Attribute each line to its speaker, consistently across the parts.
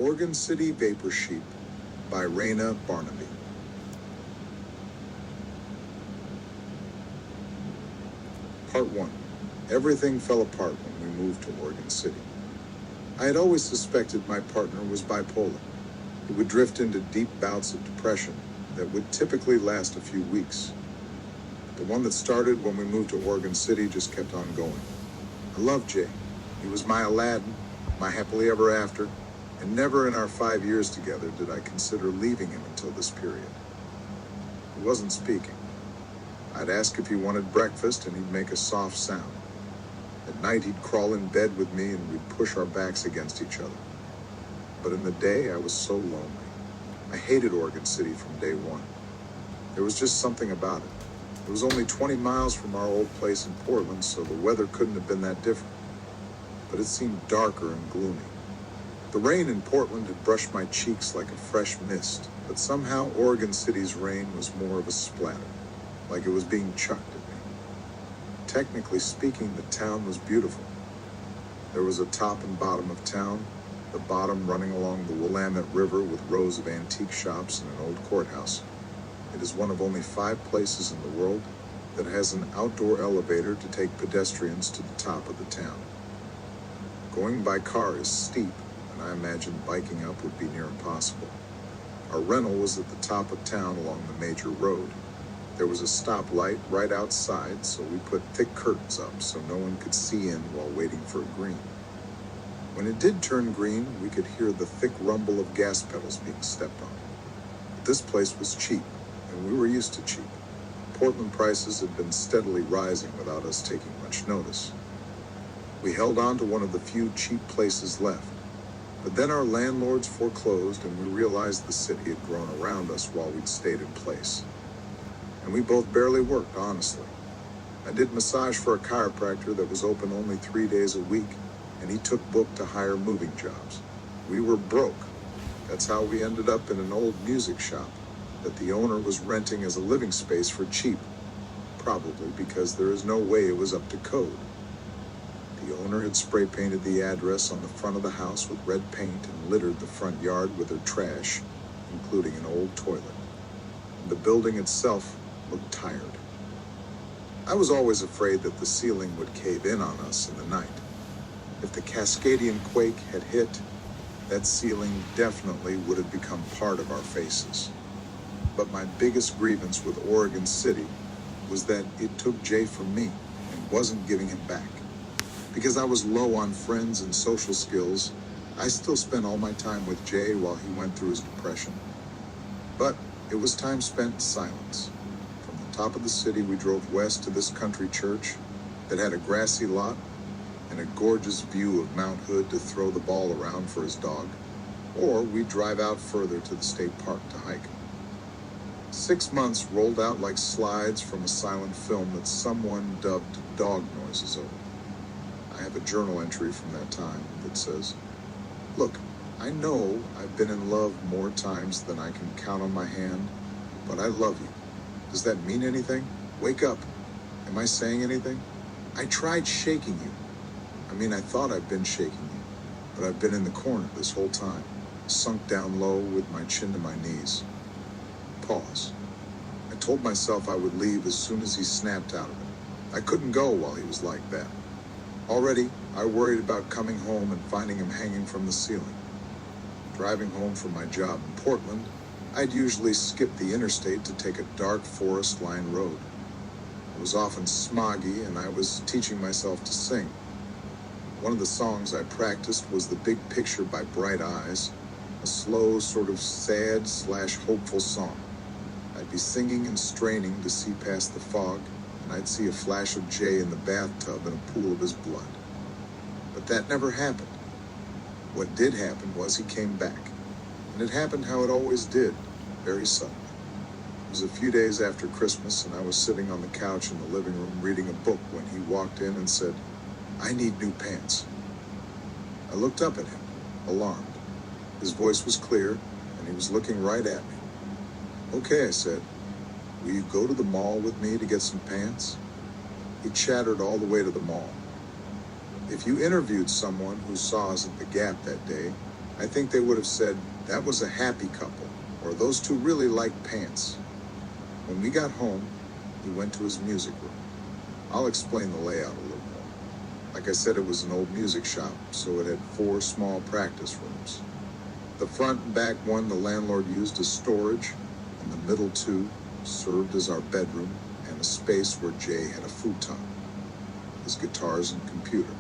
Speaker 1: Oregon City Vapor Sheep by Raina Barnaby. Part 1. Everything fell apart when we moved to Oregon City. I had always suspected my partner was bipolar. He would drift into deep bouts of depression that would typically last a few weeks. The one that started when we moved to Oregon City just kept on going. I loved Jay. He was my Aladdin, my happily ever after, and never in our 5 years together did I consider leaving him until this period. He wasn't speaking. I'd ask if he wanted breakfast and he'd make a soft sound. At night he'd crawl in bed with me and we'd push our backs against each other. But in the day I was so lonely. I hated Oregon City from day one. There was just something about it. It was only 20 miles from our old place in Portland, so the weather couldn't have been that different. But it seemed darker and gloomy. The rain in Portland had brushed my cheeks like a fresh mist, but somehow Oregon City's rain was more of a splatter, like it was being chucked at me. Technically speaking, the town was beautiful. There was a top and bottom of town, the bottom running along the Willamette River with rows of antique shops and an old courthouse. It is one of only 5 places in the world that has an outdoor elevator to take pedestrians to the top of the town. Going by car is steep, and I imagined biking up would be near impossible. Our rental was at the top of town along the major road. There was a stoplight right outside, so we put thick curtains up so no one could see in while waiting for a green. When it did turn green, we could hear the thick rumble of gas pedals being stepped on. But this place was cheap, and we were used to cheap. Portland prices had been steadily rising without us taking much notice. We held on to one of the few cheap places left, but then our landlords foreclosed and we realized the city had grown around us while we'd stayed in place. And we both barely worked, honestly. I did massage for a chiropractor that was open only 3 days a week, and he took book to hire moving jobs. We were broke. That's how we ended up in an old music shop that the owner was renting as a living space for cheap, probably because there is no way it was up to code. The owner had spray painted the address on the front of the house with red paint and littered the front yard with her trash, including an old toilet. And the building itself looked tired. I was always afraid that the ceiling would cave in on us in the night. If the Cascadian quake had hit, that ceiling definitely would have become part of our faces. But my biggest grievance with Oregon City was that it took Jay from me and wasn't giving him back. Because I was low on friends and social skills, I still spent all my time with Jay while he went through his depression. But it was time spent in silence. From the top of the city, we drove west to this country church that had a grassy lot and a gorgeous view of Mount Hood to throw the ball around for his dog, or we'd drive out further to the state park to hike. 6 months rolled out like slides from a silent film that someone dubbed dog noises over. I have a journal entry from that time that says, "Look, I know I've been in love more times than I can count on my hand, but I love you. Does that mean anything? Wake up. Am I saying anything? I tried shaking you. I thought I'd been shaking you, but I've been in the corner this whole time, sunk down low with my chin to my knees." Pause. I told myself I would leave as soon as he snapped out of it. I couldn't go while he was like that. Already, I worried about coming home and finding him hanging from the ceiling. Driving home from my job in Portland, I'd usually skip the interstate to take a dark forest-lined road. It was often smoggy, and I was teaching myself to sing. One of the songs I practiced was The Big Picture by Bright Eyes, a slow, sort of sad/hopeful song. I'd be singing and straining to see past the fog, and I'd see a flash of Jay in the bathtub in a pool of his blood. But that never happened. What did happen was he came back, and it happened how it always did, very suddenly. It was a few days after Christmas, and I was sitting on the couch in the living room reading a book when he walked in and said, "I need new pants." I looked up at him, alarmed. His voice was clear, and he was looking right at me. "Okay," I said. "Will you go to the mall with me to get some pants?" He chattered all the way to the mall. If you interviewed someone who saw us at the Gap that day, I think they would have said, that was a happy couple, or those two really liked pants. When we got home, he went to his music room. I'll explain the layout a little more. Like I said, it was an old music shop, so it had 4 small practice rooms. The front and back one the landlord used as storage, and the middle 2 served as our bedroom and a space where Jay had a futon, his guitars and computer.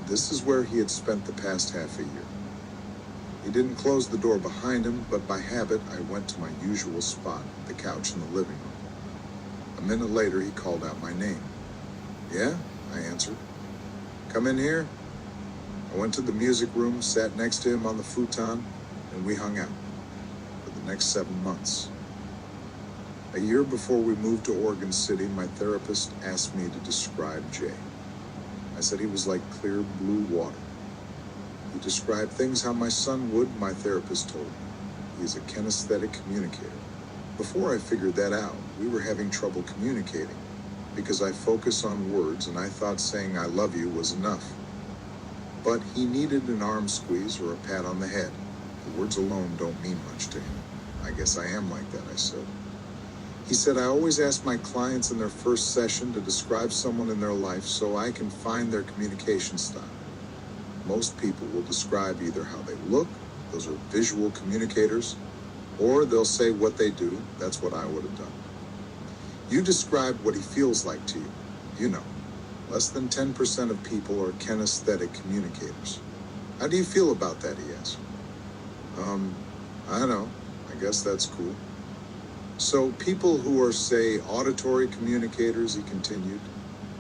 Speaker 1: This is where he had spent the past half a year. He didn't close the door behind him, but by habit I went to my usual spot, the couch in the living room. A minute later he called out my name. Yeah, I answered. Come in here. I went to the music room, sat next to him on the futon, and we hung out for the next 7 months. A year before we moved to Oregon City, my therapist asked me to describe Jay. I said he was like clear blue water. He described things how my son would, my therapist told me. He is a kinesthetic communicator. Before I figured that out, we were having trouble communicating because I focus on words and I thought saying I love you was enough. But he needed an arm squeeze or a pat on the head. The words alone don't mean much to him. I guess I am like that, I said. He said, I always ask my clients in their first session to describe someone in their life so I can find their communication style. Most people will describe either how they look, those are visual communicators, or they'll say what they do. That's what I would have done. You described what he feels like to you. You know, less than 10% of people are kinesthetic communicators. How do you feel about that, he asked. I don't know. I guess that's cool. So people who are, say, auditory communicators, he continued,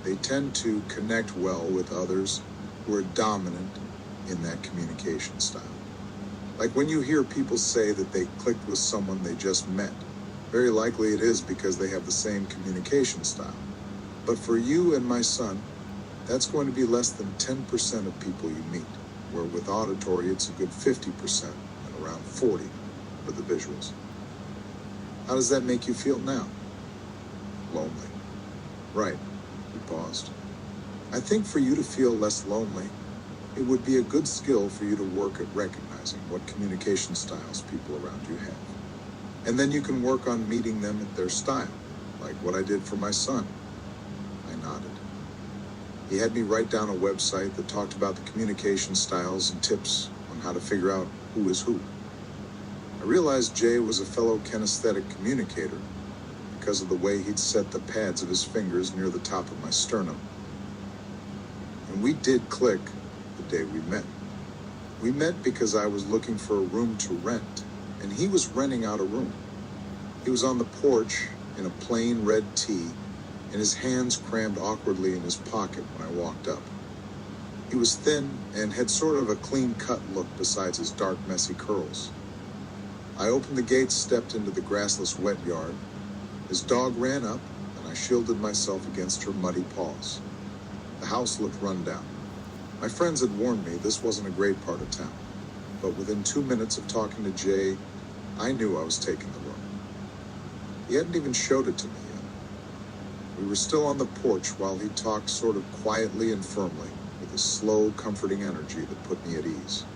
Speaker 1: they tend to connect well with others who are dominant in that communication style. Like when you hear people say that they clicked with someone they just met, very likely it is because they have the same communication style. But for you and my son, that's going to be less than 10% of people you meet, where with auditory it's a good 50% and around 40 for the visuals. How does that make you feel now? Lonely. Right. He paused. I think for you to feel less lonely, it would be a good skill for you to work at recognizing what communication styles people around you have. And then you can work on meeting them at their style, like what I did for my son. I nodded. He had me write down a website that talked about the communication styles and tips on how to figure out who is who. I realized Jay was a fellow kinesthetic communicator because of the way he'd set the pads of his fingers near the top of my sternum. And we did click the day we met. We met because I was looking for a room to rent, and he was renting out a room. He was on the porch in a plain red tee, and his hands crammed awkwardly in his pocket when I walked up. He was thin and had sort of a clean-cut look besides his dark, messy curls. I opened the gate, stepped into the grassless wet yard. His dog ran up, and I shielded myself against her muddy paws. The house looked run down. My friends had warned me this wasn't a great part of town, but within 2 minutes of talking to Jay, I knew I was taking the room. He hadn't even showed it to me yet. We were still on the porch while he talked sort of quietly and firmly, with a slow, comforting energy that put me at ease.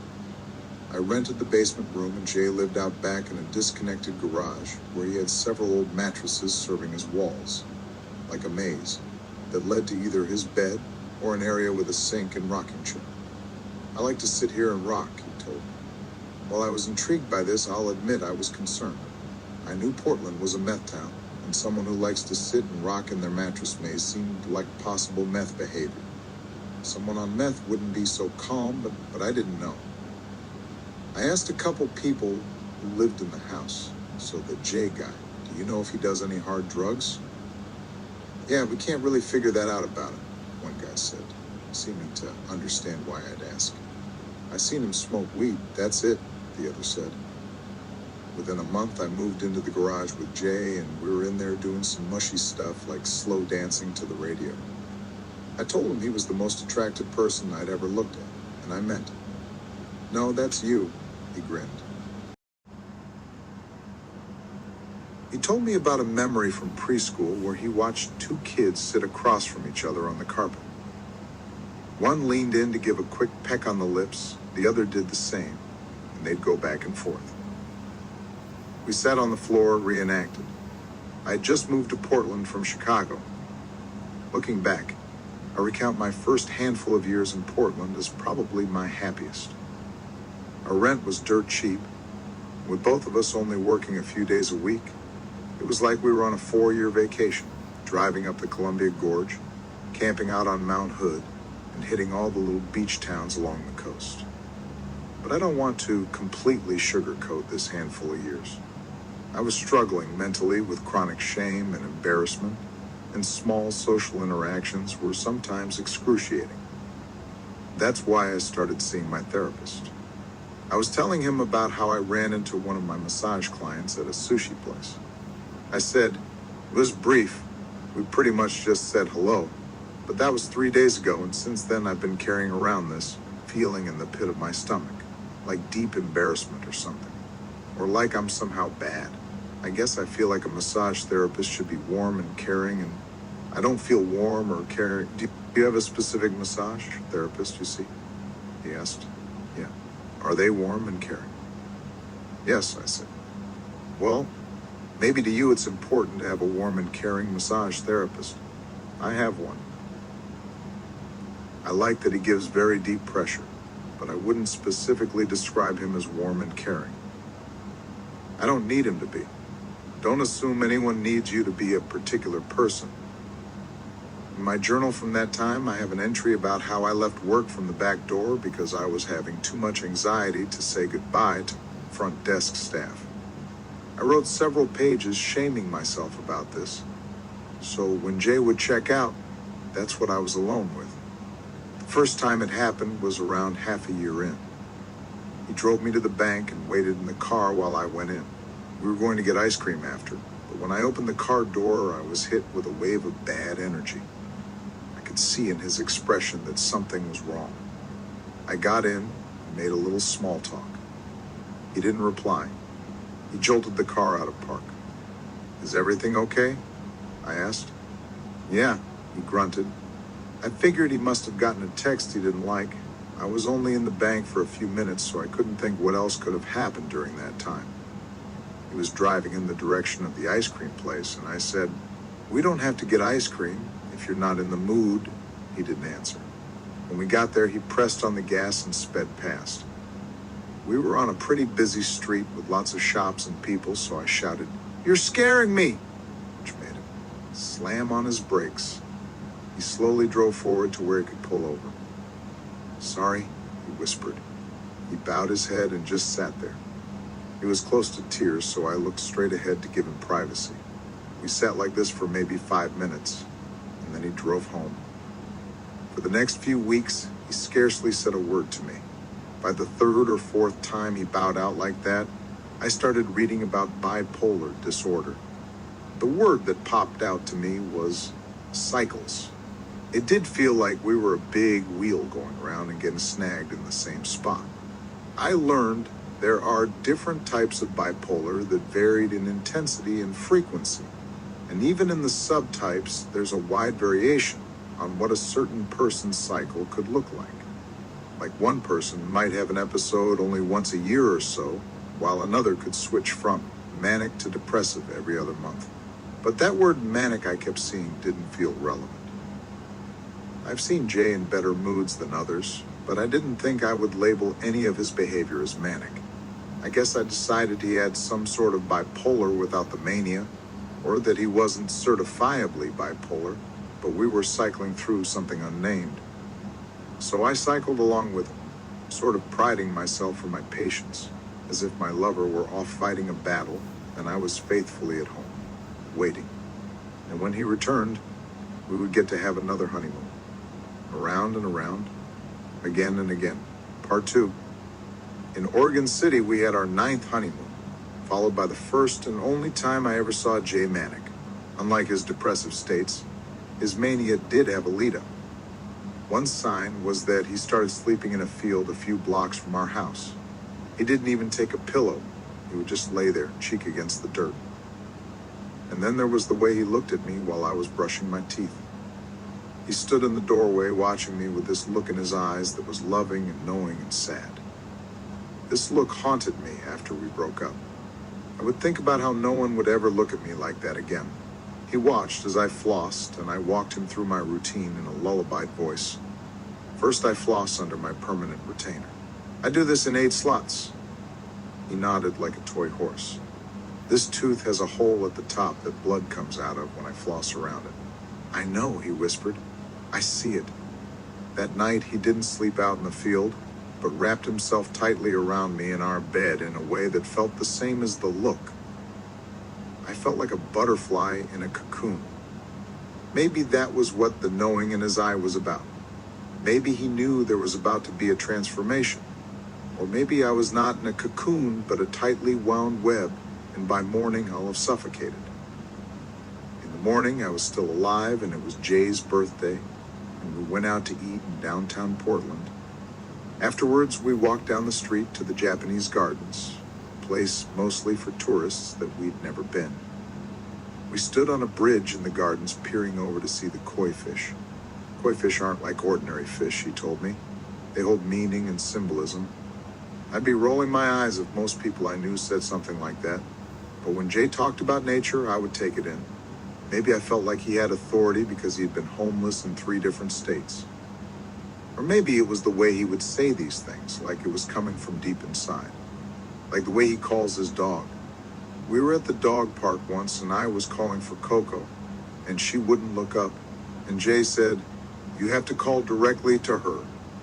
Speaker 1: I rented the basement room, and Jay lived out back in a disconnected garage where he had several old mattresses serving as walls, like a maze, that led to either his bed or an area with a sink and rocking chair. I like to sit here and rock, he told me. While I was intrigued by this, I'll admit I was concerned. I knew Portland was a meth town, and someone who likes to sit and rock in their mattress maze seemed like possible meth behavior. Someone on meth wouldn't be so calm, but I didn't know. I asked a couple people who lived in the house. So the Jay guy, do you know if he does any hard drugs? Yeah, we can't really figure that out about him, one guy said, seeming to understand why I'd ask. I seen him smoke weed, that's it, the other said. Within a month, I moved into the garage with Jay, and we were in there doing some mushy stuff like slow dancing to the radio. I told him he was the most attractive person I'd ever looked at, and I meant it. No, that's you, he grinned. He told me about a memory from preschool where he watched 2 kids sit across from each other on the carpet. One leaned in to give a quick peck on the lips, The other did the same, and they'd go back and forth. We sat on the floor, reenacted. I had just moved to Portland from Chicago. Looking back, I recount my first handful of years in Portland as probably my happiest. Our rent was dirt cheap. With both of us only working a few days a week, it was like we were on a 4-year vacation, driving up the Columbia Gorge, camping out on Mount Hood, and hitting all the little beach towns along the coast. But I don't want to completely sugarcoat this handful of years. I was struggling mentally with chronic shame and embarrassment, and small social interactions were sometimes excruciating. That's why I started seeing my therapist. I was telling him about how I ran into one of my massage clients at a sushi place. I said, it was brief. We pretty much just said hello. But that was 3 days ago, and since then I've been carrying around this feeling in the pit of my stomach, like deep embarrassment or something, or like I'm somehow bad. I guess I feel like a massage therapist should be warm and caring, and I don't feel warm or caring. Do you have a specific massage therapist you see? He asked. Yeah. Are they warm and caring? Yes, I said. Well, maybe to you it's important to have a warm and caring massage therapist. I have one. I like that he gives very deep pressure, but I wouldn't specifically describe him as warm and caring. I don't need him to be. Don't assume anyone needs you to be a particular person. In my journal from that time, I have an entry about how I left work from the back door because I was having too much anxiety to say goodbye to front desk staff. I wrote several pages shaming myself about this. So when Jay would check out, that's what I was alone with. The first time it happened was around half a year in. He drove me to the bank and waited in the car while I went in. We were going to get ice cream after, but when I opened the car door, I was hit with a wave of bad energy. I could see in his expression that something was wrong. I got in and made a little small talk. He didn't reply. He jolted the car out of park. Is everything okay? I asked. Yeah, he grunted. I figured he must have gotten a text he didn't like. I was only in the bank for a few minutes, so I couldn't think what else could have happened during that time. He was driving in the direction of the ice cream place, and I said, we don't have to get ice cream if you're not in the mood. He didn't answer. When we got there, he pressed on the gas and sped past. We were on a pretty busy street with lots of shops and people, so I shouted, "You're scaring me!" which made him slam on his brakes. He slowly drove forward to where he could pull over. Sorry, he whispered. He bowed his head and just sat there. He was close to tears, so I looked straight ahead to give him privacy. We sat like this for maybe 5 minutes, and then he drove home. For the next few weeks, he scarcely said a word to me. By the 3rd or 4th time he bowed out like that, I started reading about bipolar disorder. The word that popped out to me was cycles. It did feel like we were a big wheel going around and getting snagged in the same spot. I learned there are different types of bipolar that varied in intensity and frequency. And even in the subtypes, there's a wide variation on what a certain person's cycle could look like. Like one person might have an episode only once a year or so, while another could switch from manic to depressive every other month. But that word manic I kept seeing didn't feel relevant. I've seen Jay in better moods than others, but I didn't think I would label any of his behavior as manic. I guess I decided he had some sort of bipolar without the mania, or that he wasn't certifiably bipolar, but we were cycling through something unnamed. So I cycled along with him, sort of priding myself for my patience, as if my lover were off fighting a battle and I was faithfully at home, waiting. And when he returned, we would get to have another honeymoon. Around and around, again and again. Part 2. In Oregon City, we had our 9th honeymoon, followed by the first and only time I ever saw Jay manic. Unlike his depressive states, his mania did have a lead-up. One sign was that he started sleeping in a field a few blocks from our house. He didn't even take a pillow. He would just lay there, cheek against the dirt. And then there was the way he looked at me while I was brushing my teeth. He stood in the doorway watching me with this look in his eyes that was loving and knowing and sad. This look haunted me after we broke up. I would think about how no one would ever look at me like that again. He watched as I flossed, and I walked him through my routine in a lullaby voice. First, I floss under my permanent retainer. I do this in 8 slots. He nodded like a toy horse. This tooth has a hole at the top that blood comes out of when I floss around it. I know, he whispered. I see it. That night, he didn't sleep out in the field, but wrapped himself tightly around me in our bed in a way that felt the same as the look. I felt like a butterfly in a cocoon. Maybe that was what the knowing in his eye was about. Maybe he knew there was about to be a transformation. Or maybe I was not in a cocoon, but a tightly wound web, and by morning I'll have suffocated. In the morning, I was still alive, and it was Jay's birthday, and we went out to eat in downtown Portland. Afterwards, we walked down the street to the Japanese gardens, a place mostly for tourists that we'd never been. We stood on a bridge in the gardens peering over to see the koi fish. Koi fish aren't like ordinary fish, he told me. They hold meaning and symbolism. I'd be rolling my eyes if most people I knew said something like that. But when Jay talked about nature, I would take it in. Maybe I felt like he had authority because he'd been homeless in 3 different states. Or maybe it was the way he would say these things, like it was coming from deep inside. Like the way he calls his dog. We were at the dog park once and I was calling for Coco, and she wouldn't look up. And Jay said, "You have to call directly to her.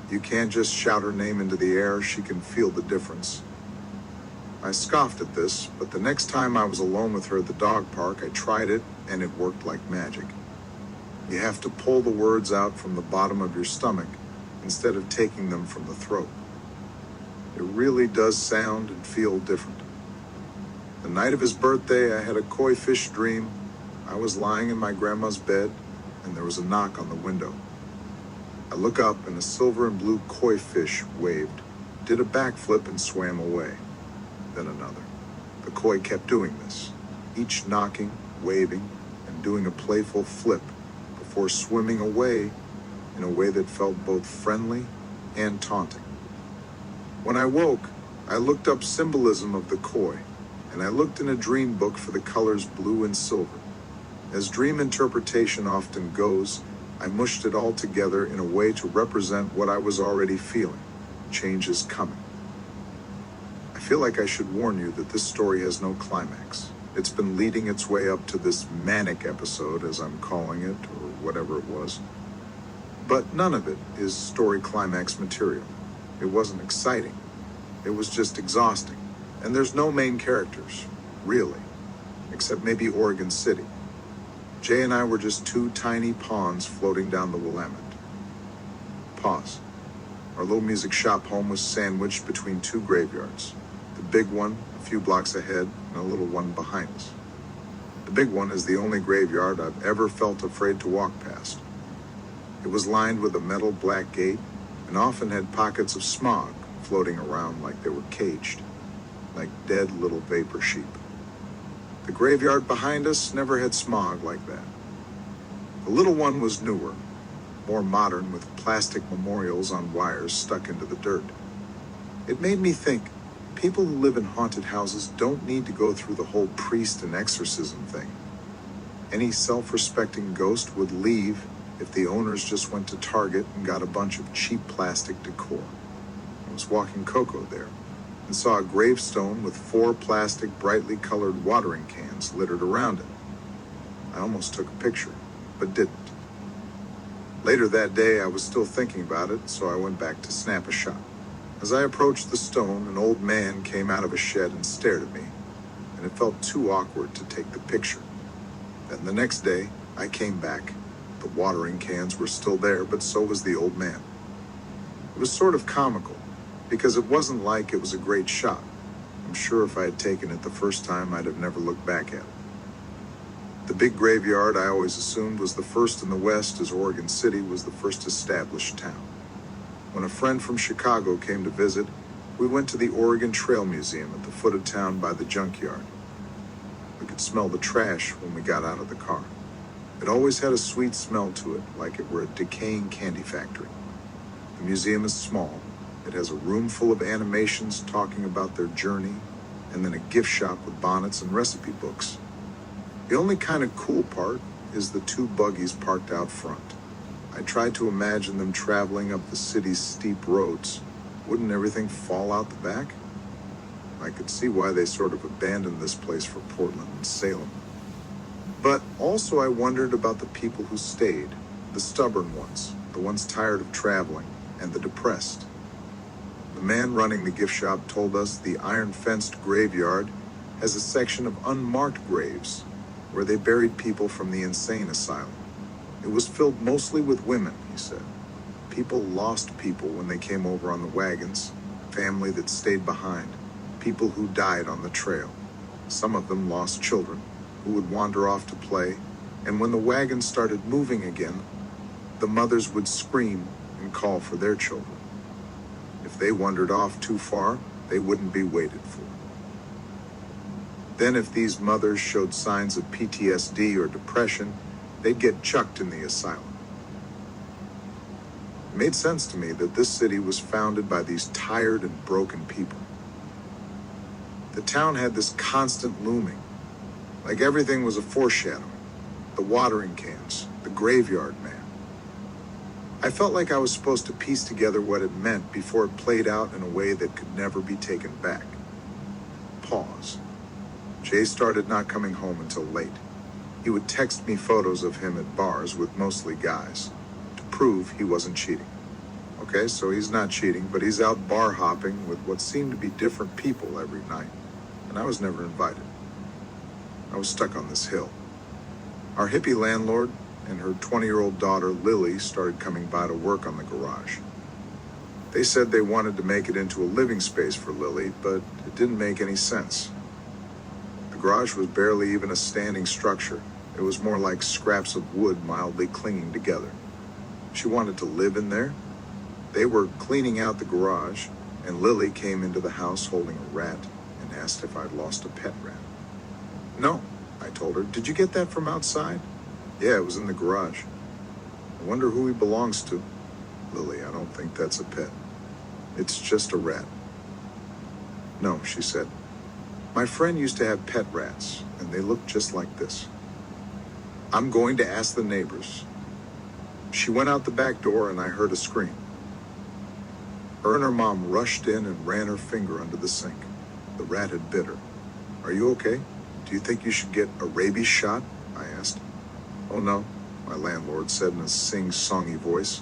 Speaker 1: You can't just shout her name into the air, she can feel the difference." I scoffed at this, but the next time I was alone with her at the dog park, I tried it, and it worked like magic. You have to pull the words out from the bottom of your stomach instead of taking them from the throat. It really does sound and feel different. The night of his birthday, I had a koi fish dream. I was lying in my grandma's bed, and there was a knock on the window. I look up, and a silver and blue koi fish waved, did a backflip, and swam away. Then another. The koi kept doing this, each knocking, waving, and doing a playful flip before swimming away in a way that felt both friendly and taunting. When I woke, I looked up symbolism of the koi, and I looked in a dream book for the colors blue and silver. As dream interpretation often goes, I mushed it all together in a way to represent what I was already feeling. Change is coming. I feel like I should warn you that this story has no climax. It's been leading its way up to this manic episode, as I'm calling it, or whatever it was. But none of it is story climax material. It wasn't exciting. It was just exhausting. And there's no main characters, really, except maybe Oregon City. Jay and I were just 2 tiny pawns floating down the Willamette. Pause. Our little music shop home was sandwiched between 2 graveyards. The big one a few blocks ahead and a little one behind us. The big one is the only graveyard I've ever felt afraid to walk past. It was lined with a metal black gate and often had pockets of smog floating around like they were caged, like dead little vapor sheep. The graveyard behind us never had smog like that. The little one was newer, more modern, with plastic memorials on wires stuck into the dirt. It made me think, people who live in haunted houses don't need to go through the whole priest and exorcism thing. Any self-respecting ghost would leave if the owners just went to Target and got a bunch of cheap plastic decor. I was walking Coco there and saw a gravestone with 4 plastic, brightly colored watering cans littered around it. I almost took a picture, but didn't. Later that day, I was still thinking about it, so I went back to snap a shot. As I approached the stone, an old man came out of a shed and stared at me, and it felt too awkward to take the picture. Then the next day, I came back. The watering cans were still there, but so was the old man. It was sort of comical, because it wasn't like it was a great shot. I'm sure if I had taken it the first time, I'd have never looked back at it. The big graveyard I always assumed was the first in the West, as Oregon City was the first established town. When a friend from Chicago came to visit, we went to the Oregon Trail Museum at the foot of town by the junkyard. We could smell the trash when we got out of the car. It always had a sweet smell to it, like it were a decaying candy factory. The museum is small, It has a room full of animations talking about their journey, and then a gift shop with bonnets and recipe books. The only kind of cool part is the 2 buggies parked out front. I tried to imagine them traveling up the city's steep roads. Wouldn't everything fall out the back? I could see why they sort of abandoned this place for Portland and Salem. But also I wondered about the people who stayed, the stubborn ones, the ones tired of traveling, and the depressed. The man running the gift shop told us the iron-fenced graveyard has a section of unmarked graves where they buried people from the insane asylum. It was filled mostly with women, he said. People lost people when they came over on the wagons, family that stayed behind, people who died on the trail. Some of them lost children who would wander off to play, and when the wagons started moving again, the mothers would scream and call for their children. If they wandered off too far, they wouldn't be waited for. Then if these mothers showed signs of PTSD or depression, they'd get chucked in the asylum. It made sense to me that this city was founded by these tired and broken people. The town had this constant looming, like everything was a foreshadowing. The watering cans, the graveyard man. I felt like I was supposed to piece together what it meant before it played out in a way that could never be taken back. Pause. Jay started not coming home until late. He would text me photos of him at bars with mostly guys to prove he wasn't cheating. Okay, so he's not cheating, but he's out bar hopping with what seemed to be different people every night, and I was never invited. I was stuck on this hill. Our hippie landlord and her 20-year-old daughter Lily started coming by to work on the garage. They said they wanted to make it into a living space for Lily, but it didn't make any sense. The garage was barely even a standing structure. It was more like scraps of wood mildly clinging together. She wanted to live in there. They were cleaning out the garage, and Lily came into the house holding a rat and asked if I'd lost a pet rat. No, I told her. Did you get that from outside? Yeah, it was in the garage. I wonder who he belongs to. Lily, I don't think that's a pet. It's just a rat. No, she said. My friend used to have pet rats, and they looked just like this. I'm going to ask the neighbors. She went out the back door, and I heard a scream. Her and her mom rushed in and ran her finger under the sink. The rat had bit her. Are you okay? Do you think you should get a rabies shot? I asked. Oh no, my landlord said in a sing-songy voice.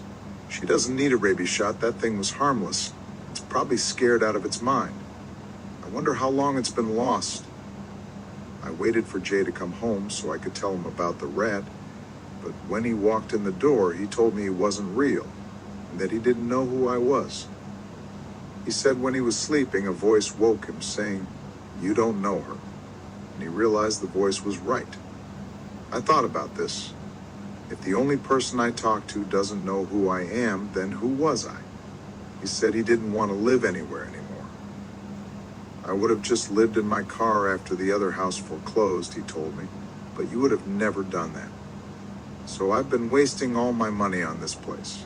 Speaker 1: She doesn't need a rabies shot. That thing was harmless. It's probably scared out of its mind. I wonder how long it's been lost. I waited for Jay to come home so I could tell him about the rat, but when he walked in the door, he told me he wasn't real and that he didn't know who I was. He said when he was sleeping, a voice woke him saying, "You don't know her." And he realized the voice was right. I thought about this. If the only person I talk to doesn't know who I am, then who was I? He said he didn't want to live anywhere anymore. I would have just lived in my car after the other house foreclosed, he told me, but you would have never done that. So I've been wasting all my money on this place.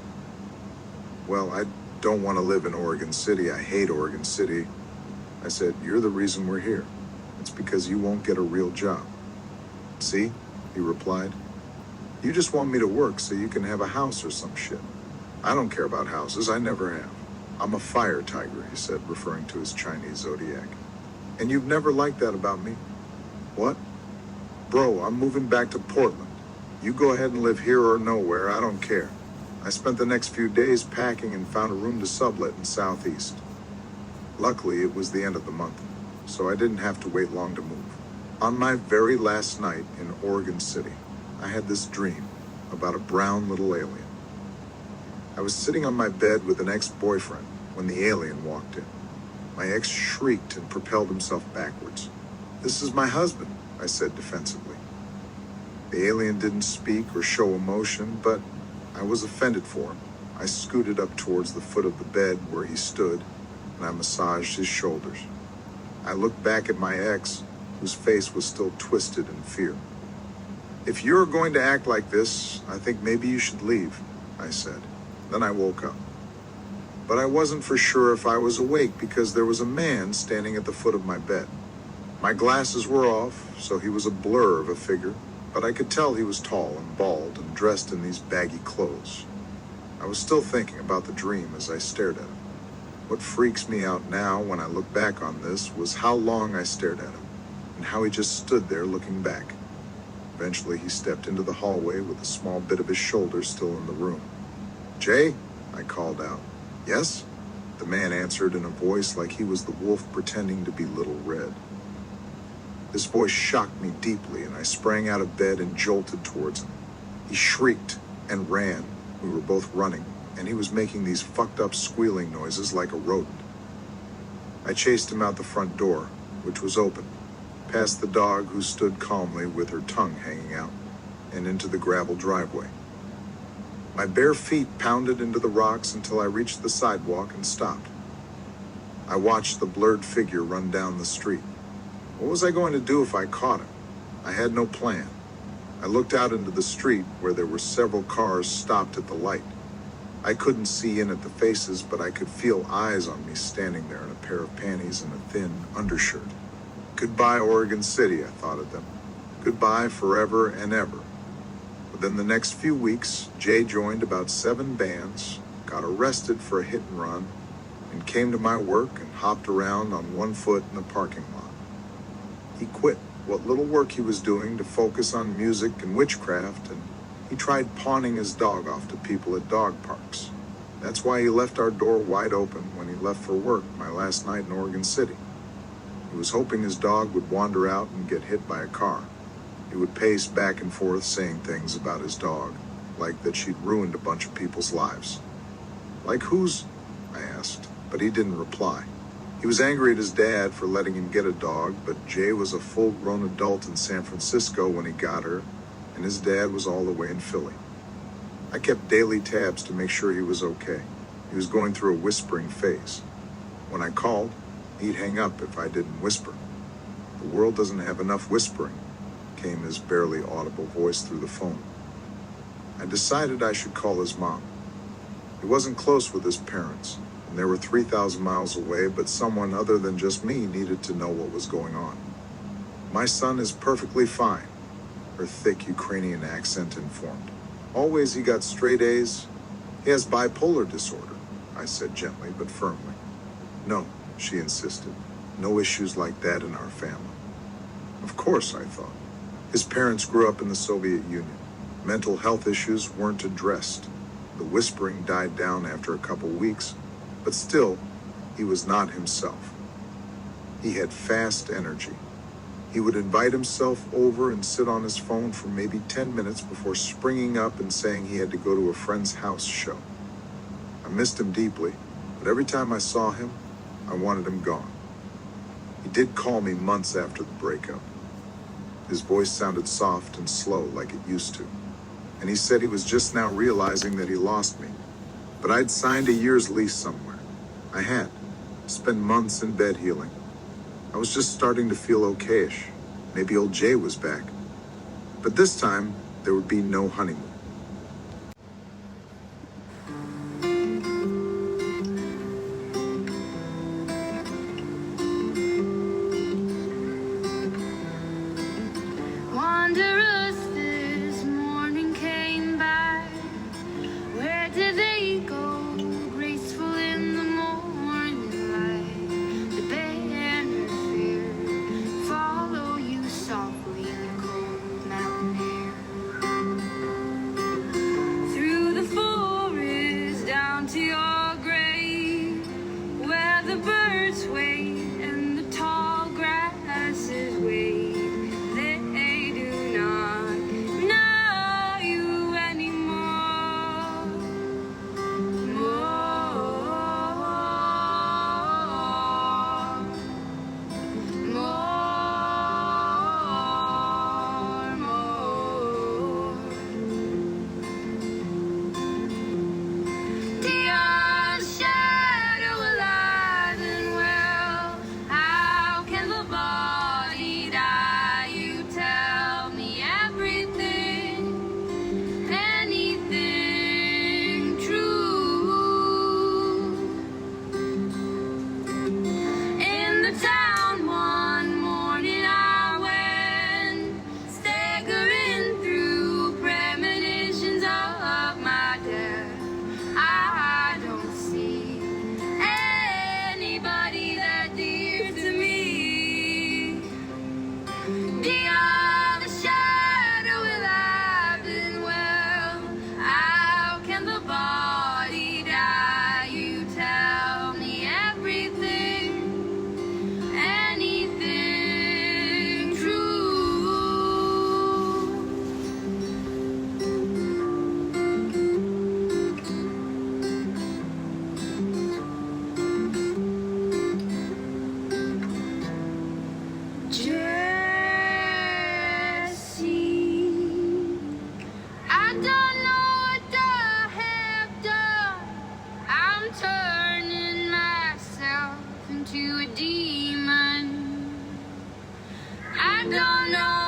Speaker 1: Well, I don't want to live in Oregon City. I hate Oregon City. I said, you're the reason we're here. It's because you won't get a real job. See, he replied. You just want me to work so you can have a house or some shit. I don't care about houses. I never have. I'm a fire tiger, he said, referring to his Chinese zodiac. And you've never liked that about me? What? Bro, I'm moving back to Portland. You go ahead and live here or nowhere. I don't care. I spent the next few days packing and found a room to sublet in Southeast. Luckily, it was the end of the month, so I didn't have to wait long to move. On my very last night in Oregon City, I had this dream about a brown little alien. I was sitting on my bed with an ex-boyfriend when the alien walked in. My ex shrieked and propelled himself backwards. This is my husband, I said defensively. The alien didn't speak or show emotion, but I was offended for him. I scooted up towards the foot of the bed where he stood, and I massaged his shoulders. I looked back at my ex, whose face was still twisted in fear. If you're going to act like this, I think maybe you should leave, I said. Then I woke up. but I wasn't for sure if I was awake because there was a man standing at the foot of my bed. My glasses were off, so he was a blur of a figure, but I could tell he was tall and bald and dressed in these baggy clothes. I was still thinking about the dream as I stared at him. What freaks me out now when I look back on this was how long I stared at him, and how he just stood there looking back. Eventually he stepped into the hallway with a small bit of his shoulder still in the room. "Jay?" I called out. "Yes?" The man answered in a voice like he was the wolf pretending to be Little Red. His voice shocked me deeply, and I sprang out of bed and jolted towards him. He shrieked and ran. We were both running, and he was making these fucked up squealing noises like a rodent. I chased him out the front door, which was open, past the dog who stood calmly with her tongue hanging out, and into the gravel driveway. My bare feet pounded into the rocks until I reached the sidewalk and stopped. I watched the blurred figure run down the street. What was I going to do if I caught him? I had no plan. I looked out into the street where there were several cars stopped at the light. I couldn't see in at the faces, but I could feel eyes on me standing there in a pair of panties and a thin undershirt. Goodbye, Oregon City, I thought of them. Goodbye forever and ever. Within the next few weeks, Jay joined about 7 bands, got arrested for a hit and run, and came to my work and hopped around on one foot in the parking lot. He quit what little work he was doing to focus on music and witchcraft, and he tried pawning his dog off to people at dog parks. That's why he left our door wide open when he left for work my last night in Oregon City. He was hoping his dog would wander out and get hit by a car. He would pace back and forth saying things about his dog, like that she'd ruined a bunch of people's lives. "Like whose?" I asked, but he didn't reply. He was angry at his dad for letting him get a dog, but Jay was a full-grown adult in San Francisco when he got her, and his dad was all the way in Philly. I kept daily tabs to make sure he was okay. He was going through a whispering phase. When I called, he'd hang up if I didn't whisper. "The world doesn't have enough whispering," came his barely audible voice through the phone. I decided I should call his mom. He wasn't close with his parents, and they were 3,000 miles away, but someone other than just me needed to know what was going on. "My son is perfectly fine," her thick Ukrainian accent informed. "Always he got straight A's. He has bipolar disorder," I said gently but firmly. "No," she insisted. "No issues like that in our family." Of course, I thought. His parents grew up in the Soviet Union. Mental health issues weren't addressed. The whispering died down after a couple weeks, but still, he was not himself. He had fast energy. He would invite himself over and sit on his phone for maybe 10 minutes before springing up and saying he had to go to a friend's house show. I missed him deeply, but every time I saw him, I wanted him gone. He did call me months after the breakup. His voice sounded soft and slow like it used to, and he said he was just now realizing that he lost me. But I'd signed a year's lease somewhere. I had. Spent months in bed healing. I was just starting to feel okayish. Maybe old Jay was back. But this time, there would be no honeymoon.
Speaker 2: Wanderers this morning came by. Where did they go? Graceful in the morning light. The banner fear follow you softly in the cold mountain air. turning myself into a demon. I don't know